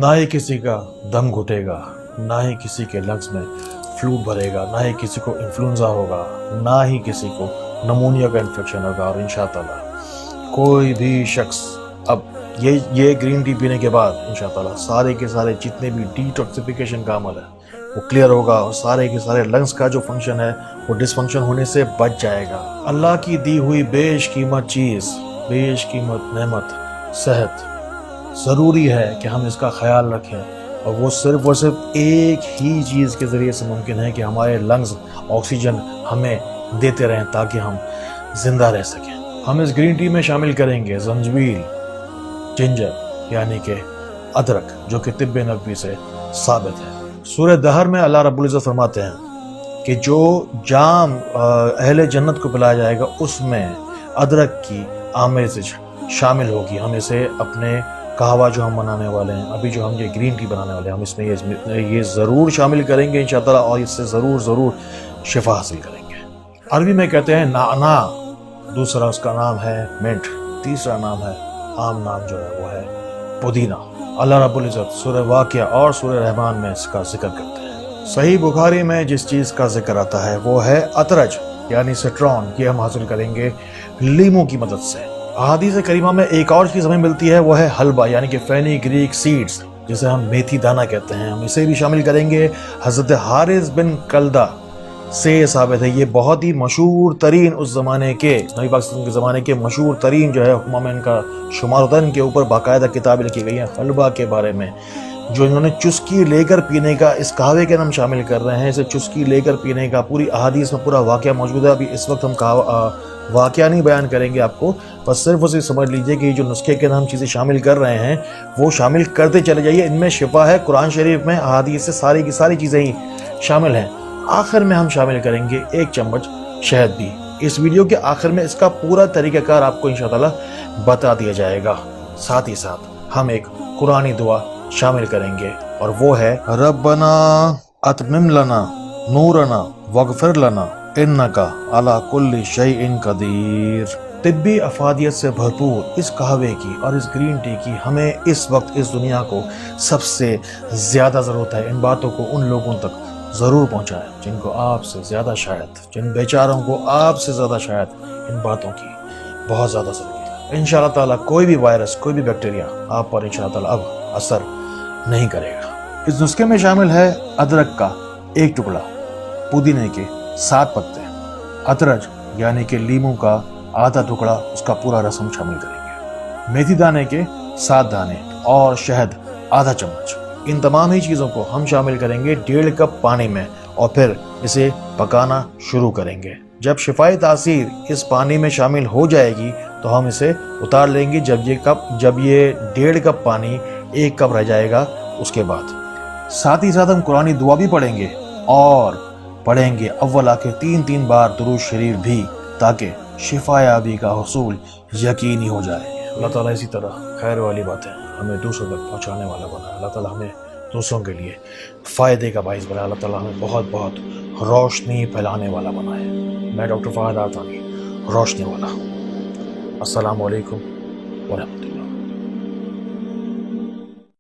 ना ही किसी का दम घुटेगा, ना ही किसी के लंग्स में फ्लूड भरेगा, ना ही किसी को इन्फ्लुएंजा होगा, ना ही किसी को नमूनिया का इन्फेक्शन होगा। और इंशाअल्लाह कोई भी शख्स अब ये ग्रीन टी पीने के बाद इंशाअल्लाह सारे के सारे जितने भी डिटॉक्सिफिकेशन का अमल है वो क्लियर होगा और सारे के सारे लंग्स का जो फंक्शन है वो डिसफंक्शन होने से बच जाएगा। अल्लाह की दी हुई बेशकीमत चीज़, बेशकीमत नेमत सेहत, ज़रूरी है कि हम इसका ख्याल रखें। और वो सिर्फ एक ही चीज़ के ज़रिए से मुमकिन है कि हमारे लंग्स ऑक्सीजन हमें देते रहें ताकि हम जिंदा रह सकें। हम इस ग्रीन टी में शामिल करेंगे जंजीर, जिंजर यानी कि अदरक, जो कि तिब्ब नबवी से साबित है। सूरह दहर में अल्लाह रब्बुल इज़्ज़त फरमाते हैं कि जो जाम अहले जन्नत को पिलाया जाएगा उसमें अदरक की आमेज़ शामिल होगी। हम इसे अपने कहवा जो हम बनाने वाले हैं, अभी जो हम ये ग्रीन टी बनाने वाले हैं, हम इसमें ये ज़रूर शामिल करेंगे इंशाअल्लाह और इससे ज़रूर शिफा हासिल करेंगे। अरबी में कहते हैं नाना, दूसरा उसका नाम है मिंट, तीसरा नाम है आम नाम जो है वो है पुदीना। अल्लाह रब्बुल इज़्ज़त सूरह वाक़िया और सूरह रहमान में इसका जिक्र करते हैं। सही बुखारी में जिस चीज़ का जिक्र आता है वो है अतरज यानी सिट्रॉन। ये हम हासिल करेंगे लीमू की मदद से। अहादीस करीमा में एक और चीज़ हमें मिलती है वो है हलवा यानी कि फेनिग्रीक सीड्स, जिसे हम मेथी दाना कहते हैं। हम इसे भी शामिल करेंगे। हज़रत हारिस बिन कल्दा से साबित है, ये बहुत ही मशहूर तरीन उस ज़माने के नबी पाक सल्लल्लाहु अलैहि वसल्लम के ज़माने के मशहूर तरीन जो है हुक्मा में इनका शुमार होता है। इनके ऊपर बाकायदा किताबें लिखी गई हैं हलवा के बारे में, जो इन्होंने चुस्की लेकर पीने का, इस कहवे के नाम शामिल कर रहे हैं। इसे चुस्की लेकर पीने का पूरी अहादीस में पूरा वाक़या मौजूद है। अभी इस वक्त हम वाक़या नहीं बयान करेंगे आपको, बस सिर्फ उसे समझ लीजिए कि जो नुस्खे के नाम चीज़ें शामिल कर रहे हैं वो शामिल करते चले जाइए। इनमें शिफा है, कुरान शरीफ में अहादीस से सारी की सारी चीज़ें ही शामिल हैं। आखिर में हम शामिल करेंगे 1 चम्मच शहद भी। इस वीडियो के आखिर में इसका पूरा तरीक़ाकार आपको इंशाअल्लाह बता दिया जाएगा। साथ ही साथ हम एक कुरानी दुआ शामिल करेंगे और वो है रब्बना अतमिम लना नूरना वगफिर लना इन्नका अला कुल्ली शैइन कदीर। तिब्बी अफादियत से भरपूर इस कहवे की और इस ग्रीन टी की हमें इस वक्त इस दुनिया को सबसे ज़्यादा ज़रूरत है। इन बातों को उन लोगों तक ज़रूर पहुँचाएं जिनको आपसे ज़्यादा शायद, जिन बेचारों को आपसे ज़्यादा शायद इन बातों की बहुत ज़्यादा ज़रूरत है। इंशाअल्लाह ताला कोई भी वायरस, कोई भी बैक्टीरिया आप पर इंशाअल्लाह ताला अब असर नहीं करेगा। इस नुस्खे में शामिल है अदरक का 1 टुकड़ा, पुदीने के 7 पत्ते, अतरज यानी कि लीमू का आधा टुकड़ा, उसका पूरा रस हम शामिल करेंगे, मेथी दाने के 7 दाने और शहद आधा चम्मच। इन तमाम ही चीज़ों को हम शामिल करेंगे 1.5 कप पानी में और फिर इसे पकाना शुरू करेंगे। जब शिफाई तासीर इस पानी में शामिल हो जाएगी तो हम इसे उतार लेंगे। जब ये 1.5 कप पानी 1 कप रह जाएगा उसके बाद। साथ ही साथ हम कुरानी दुआ भी पढ़ेंगे और पढ़ेंगे अव्वल आखिर 3 बार दुरूद शरीफ भी, ताकि शिफायाबी का हुसूल यकीनी हो जाए। अल्लाह ताला इसी तरह खैर वाली बातें हमें दूसरों तक पहुँचाने वाला बनाए। अल्लाह ताला हमें दूसरों के लिए फ़ायदे का बाइस बनाए। अल्लाह ताला हमें बहुत रोशनी फैलाने वाला बनाए। मैं डॉक्टर फ़हद आतानी, रोशनी वाला। अस्सलामु अलैकुम व रहमतुल्लाह।